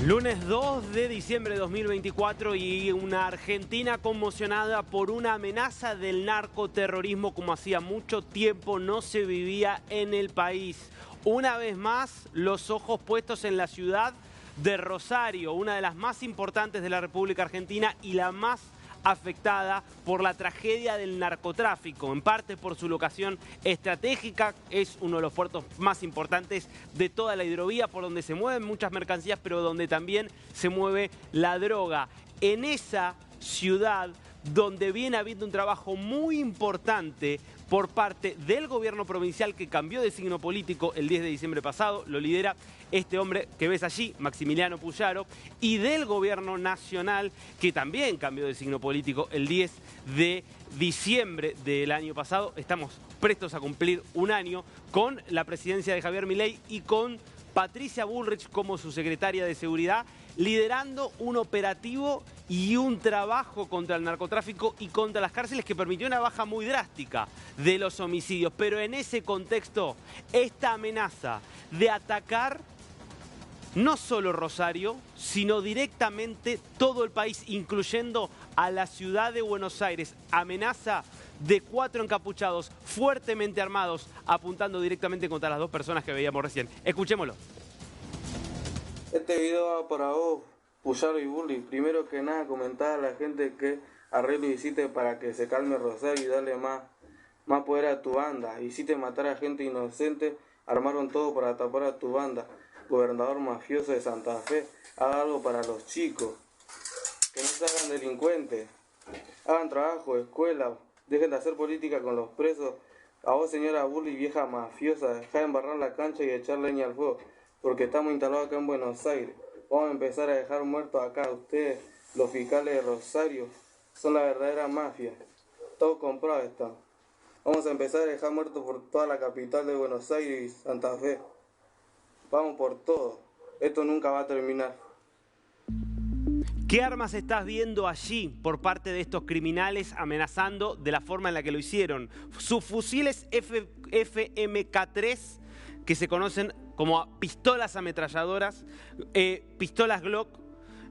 Lunes 2 de diciembre de 2024 y una Argentina conmocionada por una amenaza del narcoterrorismo como hacía mucho tiempo no se vivía en el país. Una vez más, los ojos puestos en la ciudad de Rosario, una de las más importantes de la República Argentina y la más afectada por la tragedia del narcotráfico, en parte por su locación estratégica. Es uno de los puertos más importantes de toda la hidrovía, por donde se mueven muchas mercancías, pero donde también se mueve la droga. En esa ciudad, donde viene habiendo un trabajo muy importante por parte del gobierno provincial, que cambió de signo político el 10 de diciembre pasado, lo lidera este hombre que ves allí, Maximiliano Puyaro, y del gobierno nacional, que también cambió de signo político el 10 de diciembre del año pasado. Estamos prestos a cumplir un año con la presidencia de Javier Milei y con Patricia Bullrich como su secretaria de Seguridad, liderando un operativo y un trabajo contra el narcotráfico y contra las cárceles que permitió una baja muy drástica de los homicidios. Pero en ese contexto, esta amenaza de atacar no solo Rosario, sino directamente todo el país, incluyendo a la ciudad de Buenos Aires. Amenaza de 4 encapuchados fuertemente armados, apuntando directamente contra las 2 personas que veíamos recién. Escuchémoslo. Este video va para vos, Puyaro y Bullrich. Primero que nada, comentar a la gente que arreglo hiciste para que se calme Rosario y darle más poder a tu banda. Hiciste matar a gente inocente, armaron todo para tapar a tu banda. Gobernador mafioso de Santa Fe, haga algo para los chicos, que no se hagan delincuentes, hagan trabajo, escuela, dejen de hacer política con los presos. A vos, señora Bullrich, vieja mafiosa, dejá de embarrar la cancha y echar leña al fuego, porque estamos instalados acá en Buenos Aires. Vamos a empezar a dejar muertos acá. Ustedes, los fiscales de Rosario, son la verdadera mafia. Todo comprado está. Vamos a empezar a dejar muertos por toda la capital de Buenos Aires y Santa Fe. Vamos por todo. Esto nunca va a terminar. ¿Qué armas estás viendo allí por parte de estos criminales amenazando de la forma en la que lo hicieron? Sus fusiles FMK3, que se conocen como pistolas ametralladoras, pistolas Glock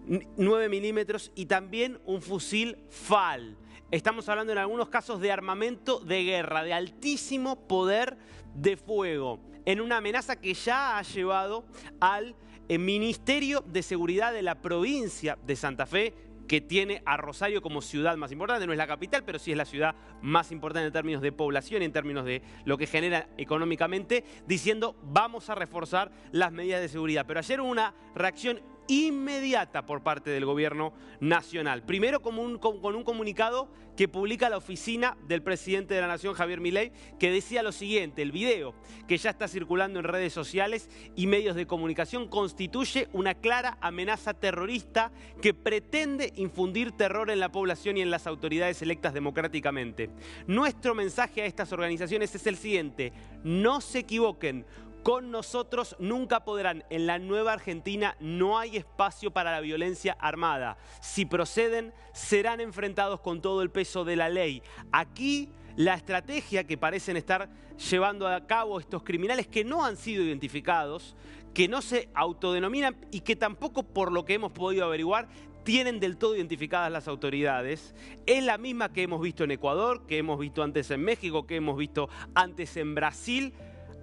9 milímetros y también un fusil FAL. Estamos hablando en algunos casos de armamento de guerra, de altísimo poder de fuego, en una amenaza que ya ha llevado al Ministerio de Seguridad de la provincia de Santa Fe, que tiene a Rosario como ciudad más importante. No es la capital, pero sí es la ciudad más importante en términos de población y en términos de lo que genera económicamente, diciendo vamos a reforzar las medidas de seguridad. Pero ayer hubo una reacción inmediata por parte del gobierno nacional. Primero con un comunicado que publica la oficina del presidente de la Nación, Javier Milei, que decía lo siguiente: el video que ya está circulando en redes sociales y medios de comunicación constituye una clara amenaza terrorista que pretende infundir terror en la población y en las autoridades electas democráticamente. Nuestro mensaje a estas organizaciones es el siguiente: no se equivoquen. Con nosotros nunca podrán. En la nueva Argentina no hay espacio para la violencia armada. Si proceden, serán enfrentados con todo el peso de la ley. Aquí la estrategia que parecen estar llevando a cabo estos criminales, que no han sido identificados, que no se autodenominan y que tampoco, por lo que hemos podido averiguar, tienen del todo identificadas las autoridades, es la misma que hemos visto en Ecuador, que hemos visto antes en México, que hemos visto antes en Brasil.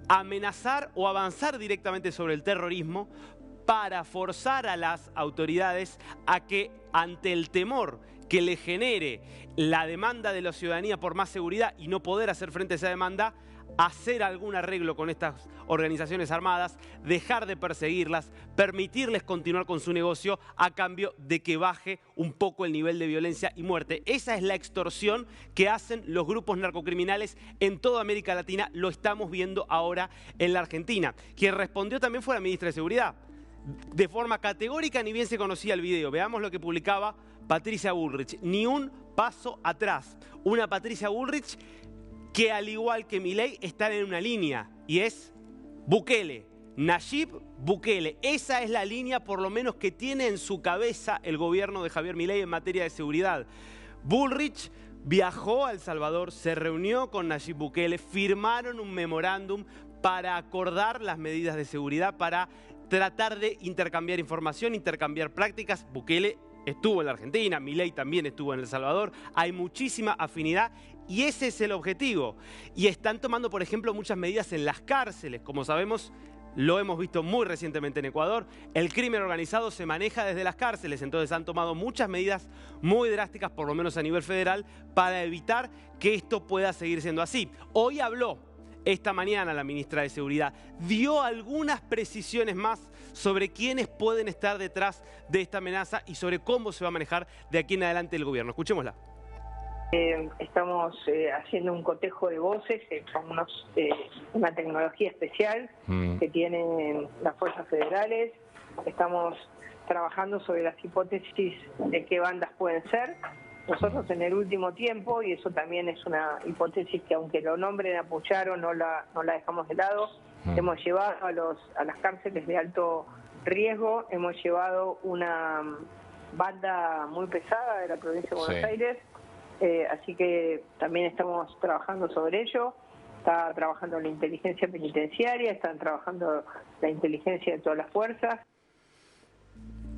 Amenazar o avanzar directamente sobre el terrorismo para forzar a las autoridades a que, ante el temor que le genere la demanda de la ciudadanía por más seguridad y no poder hacer frente a esa demanda, hacer algún arreglo con estas organizaciones armadas, dejar de perseguirlas, permitirles continuar con su negocio a cambio de que baje un poco el nivel de violencia y muerte. Esa es la extorsión que hacen los grupos narcocriminales en toda América Latina. Lo estamos viendo ahora en la Argentina. Quien respondió también fue la ministra de Seguridad. De forma categórica, ni bien se conocía el video. Veamos lo que publicaba Patricia Bullrich. Ni un paso atrás. Una Patricia Bullrich que, al igual que Milei, están en una línea, y es Bukele, Nayib Bukele. Esa es la línea, por lo menos, que tiene en su cabeza el gobierno de Javier Milei en materia de seguridad. Bullrich viajó a El Salvador, se reunió con Nayib Bukele, firmaron un memorándum para acordar las medidas de seguridad, para tratar de intercambiar información, intercambiar prácticas. Bukele estuvo en la Argentina, Milei también estuvo en El Salvador, hay muchísima afinidad y ese es el objetivo. Y están tomando, por ejemplo, muchas medidas en las cárceles. Como sabemos, lo hemos visto muy recientemente en Ecuador, el crimen organizado se maneja desde las cárceles, entonces han tomado muchas medidas muy drásticas, por lo menos a nivel federal, para evitar que esto pueda seguir siendo así. Hoy habló esta mañana la ministra de Seguridad, dio algunas precisiones más sobre quiénes pueden estar detrás de esta amenaza y sobre cómo se va a manejar de aquí en adelante el gobierno. Escuchémosla. Estamos haciendo un cotejo de voces con una tecnología especial que tienen las fuerzas federales. Estamos trabajando sobre las hipótesis de qué bandas pueden ser. Nosotros en el último tiempo, y eso también es una hipótesis que aunque lo nombren a Pucharo no la dejamos de lado, hemos llevado a las cárceles de alto riesgo, hemos llevado una banda muy pesada de la provincia de Buenos Aires, así que también estamos trabajando sobre ello. Está trabajando la inteligencia penitenciaria, están trabajando la inteligencia de todas las fuerzas.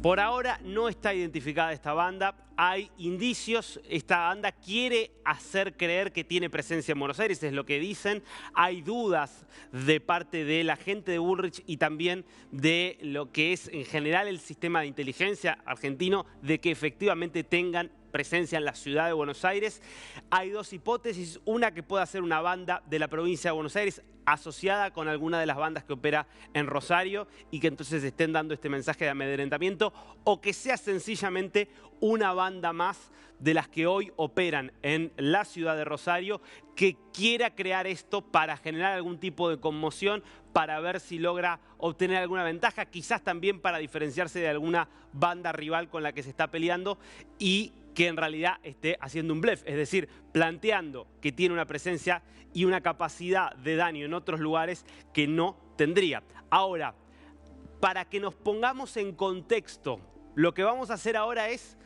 Por ahora no está identificada esta banda, hay indicios, esta banda quiere hacer creer que tiene presencia en Buenos Aires, es lo que dicen, hay dudas de parte de la gente de Bullrich y también de lo que es en general el sistema de inteligencia argentino, de que efectivamente tengan presencia en la ciudad de Buenos Aires. Hay dos hipótesis, una que pueda ser una banda de la provincia de Buenos Aires asociada con alguna de las bandas que opera en Rosario y que entonces estén dando este mensaje de amedrentamiento, o que sea sencillamente una banda más de las que hoy operan en la ciudad de Rosario, que quiera crear esto para generar algún tipo de conmoción, para ver si logra obtener alguna ventaja, quizás también para diferenciarse de alguna banda rival con la que se está peleando y que en realidad esté haciendo un blef, es decir, planteando que tiene una presencia y una capacidad de daño en otros lugares que no tendría. Ahora, para que nos pongamos en contexto, lo que vamos a hacer ahora es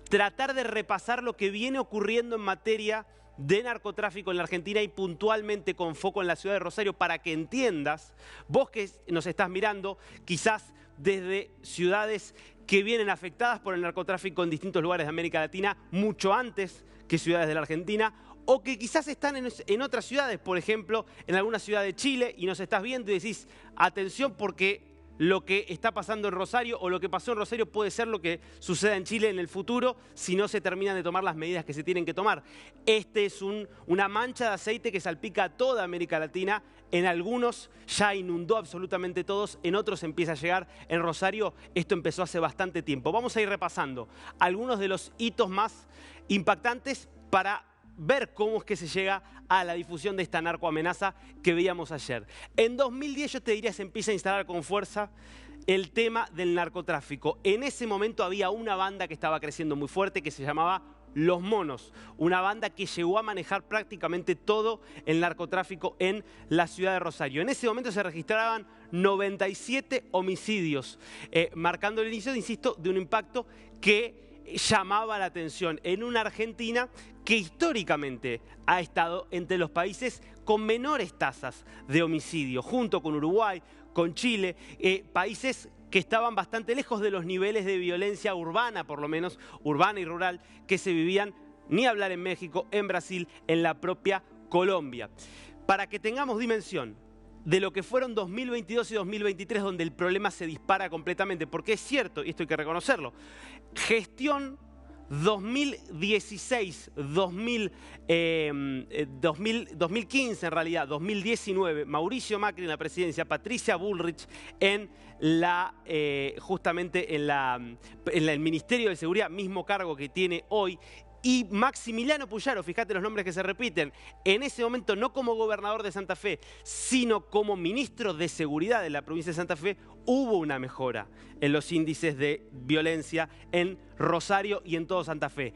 tratar de repasar lo que viene ocurriendo en materia de narcotráfico en la Argentina y puntualmente con foco en la ciudad de Rosario, para que entiendas, vos que nos estás mirando, quizás desde ciudades que vienen afectadas por el narcotráfico en distintos lugares de América Latina, mucho antes que ciudades de la Argentina, o que quizás están en otras ciudades, por ejemplo, en alguna ciudad de Chile, y nos estás viendo y decís, atención porque lo que está pasando en Rosario o lo que pasó en Rosario puede ser lo que suceda en Chile en el futuro si no se terminan de tomar las medidas que se tienen que tomar. Este es una mancha de aceite que salpica a toda América Latina. En algunos ya inundó absolutamente todos, en otros empieza a llegar. En Rosario esto empezó hace bastante tiempo. Vamos a ir repasando algunos de los hitos más impactantes para ver cómo es que se llega a la difusión de esta narcoamenaza que veíamos ayer. En 2010 yo te diría se empieza a instalar con fuerza el tema del narcotráfico. En ese momento había una banda que estaba creciendo muy fuerte que se llamaba Los Monos, una banda que llegó a manejar prácticamente todo el narcotráfico en la ciudad de Rosario. En ese momento se registraban 97 homicidios, marcando el inicio, insisto, de un impacto que llamaba la atención en una Argentina que históricamente ha estado entre los países con menores tasas de homicidio, junto con Uruguay, con Chile, países que estaban bastante lejos de los niveles de violencia urbana, por lo menos urbana y rural, que se vivían, ni hablar en México, en Brasil, en la propia Colombia. Para que tengamos dimensión de lo que fueron 2022 y 2023, donde el problema se dispara completamente, porque es cierto, y esto hay que reconocerlo, gestión 2016, 2015 en realidad, 2019, Mauricio Macri en la presidencia, Patricia Bullrich en justamente en el Ministerio de Seguridad, mismo cargo que tiene hoy, y Maximiliano Puyaro, fíjate los nombres que se repiten, en ese momento no como gobernador de Santa Fe, sino como ministro de Seguridad de la provincia de Santa Fe, hubo una mejora en los índices de violencia en Rosario y en todo Santa Fe.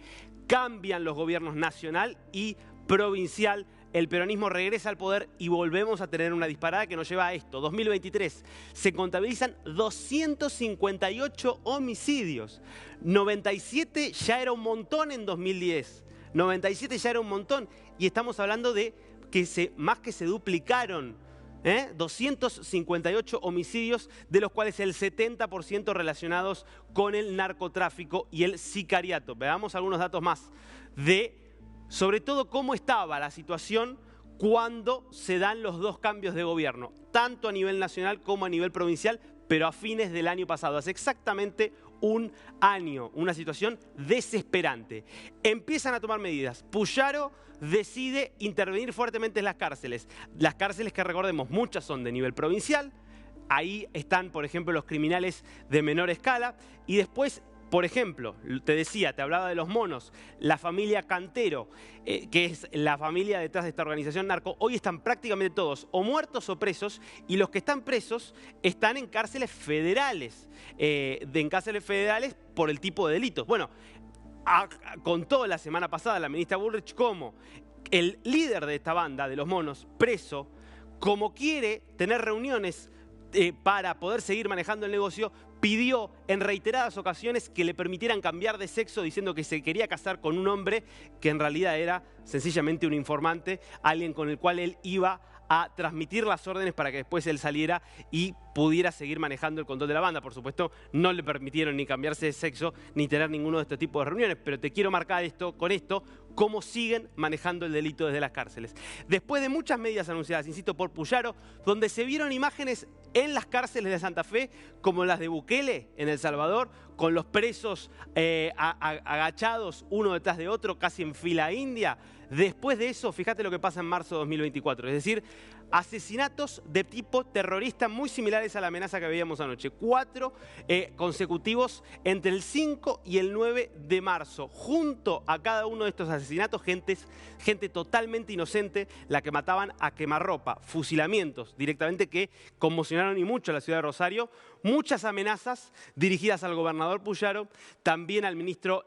Cambian los gobiernos nacional y provincial, el peronismo regresa al poder y volvemos a tener una disparada que nos lleva a esto. 2023 se contabilizan 258 homicidios. 97 ya era un montón en 2010. 97 ya era un montón. Y estamos hablando de que más que se duplicaron 258 homicidios, de los cuales el 70% relacionados con el narcotráfico y el sicariato. Veamos algunos datos más de, sobre todo, cómo estaba la situación cuando se dan los dos cambios de gobierno, tanto a nivel nacional como a nivel provincial, pero a fines del año pasado. Hace exactamente un año, una situación desesperante. Empiezan a tomar medidas. Puyaro decide intervenir fuertemente en las cárceles. Las cárceles que, recordemos, muchas son de nivel provincial. Ahí están, por ejemplo, los criminales de menor escala. Y después, por ejemplo, te decía, te hablaba de los monos, la familia Cantero, que es la familia detrás de esta organización narco, hoy están prácticamente todos o muertos o presos, y los que están presos están en cárceles federales, por el tipo de delitos. Bueno, contó la semana pasada la ministra Bullrich cómo el líder de esta banda, de los monos, preso, como quiere tener reuniones para poder seguir manejando el negocio, pidió en reiteradas ocasiones que le permitieran cambiar de sexo, diciendo que se quería casar con un hombre que en realidad era sencillamente un informante, alguien con el cual él iba a transmitir las órdenes para que después él saliera y pudiera seguir manejando el control de la banda. Por supuesto, no le permitieron ni cambiarse de sexo ni tener ninguno de estos tipos de reuniones, pero te quiero marcar con esto cómo siguen manejando el delito desde las cárceles. Después de muchas medidas anunciadas, insisto, por Puyaro, donde se vieron imágenes en las cárceles de Santa Fe, como las de Bukele en El Salvador, con los presos agachados uno detrás de otro, casi en fila india. Después de eso, fíjate lo que pasa en marzo de 2024, es decir, asesinatos de tipo terrorista muy similares a la amenaza que veíamos anoche. 4 consecutivos entre el 5 y el 9 de marzo. Junto a cada uno de estos asesinatos, gente totalmente inocente, la que mataban a quemarropa, fusilamientos directamente que conmocionaron y mucho a la ciudad de Rosario. Muchas amenazas dirigidas al gobernador Puyaro, también al ministro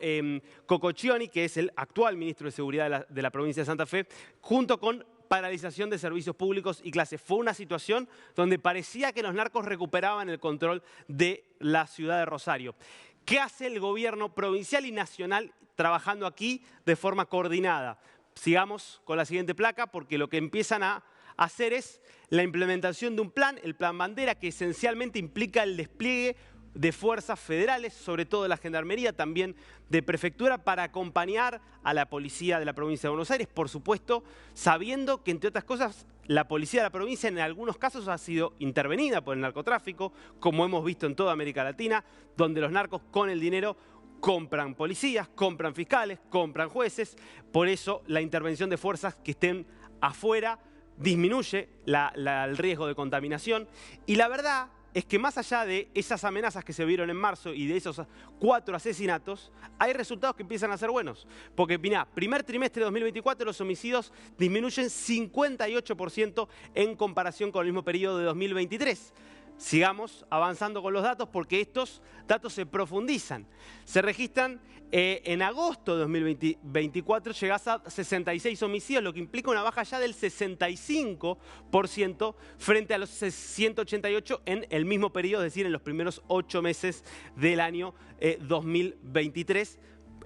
Cococcioni, que es el actual ministro de Seguridad de la provincia de Santa Fe, junto con paralización de servicios públicos y clases. Fue una situación donde parecía que los narcos recuperaban el control de la ciudad de Rosario. ¿Qué hace el gobierno provincial y nacional trabajando aquí de forma coordinada? Sigamos con la siguiente placa, porque lo que empiezan a hacer es la implementación de un plan, el Plan Bandera, que esencialmente implica el despliegue de fuerzas federales, sobre todo de la Gendarmería, también de Prefectura, para acompañar a la policía de la provincia de Buenos Aires, por supuesto, sabiendo que, entre otras cosas, la policía de la provincia en algunos casos ha sido intervenida por el narcotráfico, como hemos visto en toda América Latina, donde los narcos con el dinero compran policías, compran fiscales, compran jueces. Por eso la intervención de fuerzas que estén afuera disminuye el riesgo de contaminación. Y la verdad es que más allá de esas amenazas que se vieron en marzo y de esos 4 asesinatos, hay resultados que empiezan a ser buenos. Porque, mirá, primer trimestre de 2024 los homicidios disminuyen 58% en comparación con el mismo periodo de 2023. Sigamos avanzando con los datos, porque estos datos se profundizan. Se registran en agosto de 2024, llegás a 66 homicidios, lo que implica una baja ya del 65% frente a los 188 en el mismo periodo, es decir, en los primeros 8 meses del año 2023.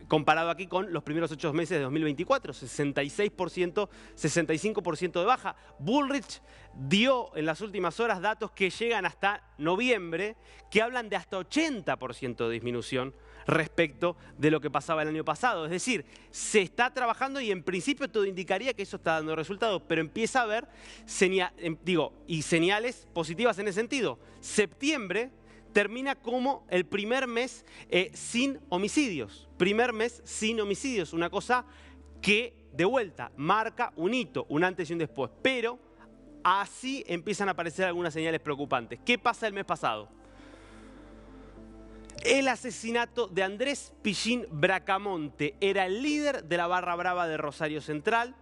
Comparado aquí con los primeros 8 meses de 2024, 66%, 65% de baja. Bullrich dio en las últimas horas datos que llegan hasta noviembre, que hablan de hasta 80% de disminución respecto de lo que pasaba el año pasado. Es decir, se está trabajando y en principio todo indicaría que eso está dando resultados, pero empieza a haber señales positivas en ese sentido. Septiembre termina como el primer mes sin homicidios. Primer mes sin homicidios, una cosa que de vuelta marca un hito, un antes y un después. Pero así empiezan a aparecer algunas señales preocupantes. ¿Qué pasa el mes pasado? El asesinato de Andrés Pichín Bracamonte. Era el líder de la barra brava de Rosario Central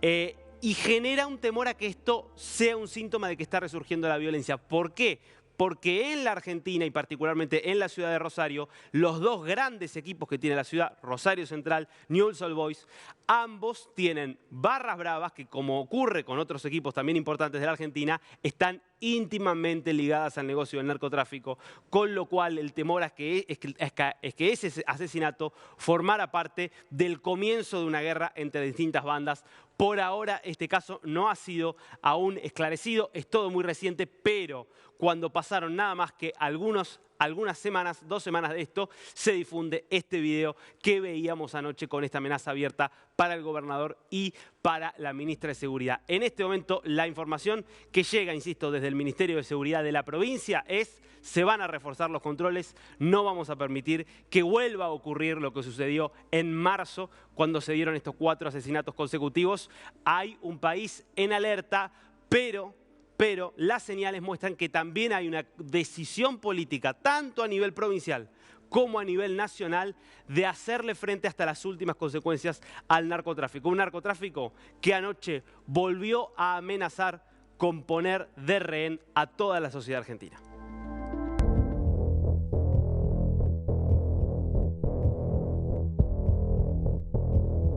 y genera un temor a que esto sea un síntoma de que está resurgiendo la violencia. ¿Por qué? Porque en la Argentina y particularmente en la ciudad de Rosario, los dos grandes equipos que tiene la ciudad, Rosario Central, Newell's Old Boys, ambos tienen barras bravas que, como ocurre con otros equipos también importantes de la Argentina, están íntimamente ligadas al negocio del narcotráfico, con lo cual el temor es que ese asesinato formara parte del comienzo de una guerra entre distintas bandas. Por ahora este caso no ha sido aún esclarecido, es todo muy reciente, pero cuando pasaron nada más que algunas semanas, 2 semanas de esto, se difunde este video que veíamos anoche con esta amenaza abierta para el gobernador y para la ministra de Seguridad. En este momento la información que llega, insisto, desde el Ministerio de Seguridad de la provincia es: se van a reforzar los controles, no vamos a permitir que vuelva a ocurrir lo que sucedió en marzo cuando se dieron estos 4 asesinatos consecutivos. Hay un país en alerta, pero las señales muestran que también hay una decisión política, tanto a nivel provincial como a nivel nacional, de hacerle frente hasta las últimas consecuencias al narcotráfico. Un narcotráfico que anoche volvió a amenazar con poner de rehén a toda la sociedad argentina.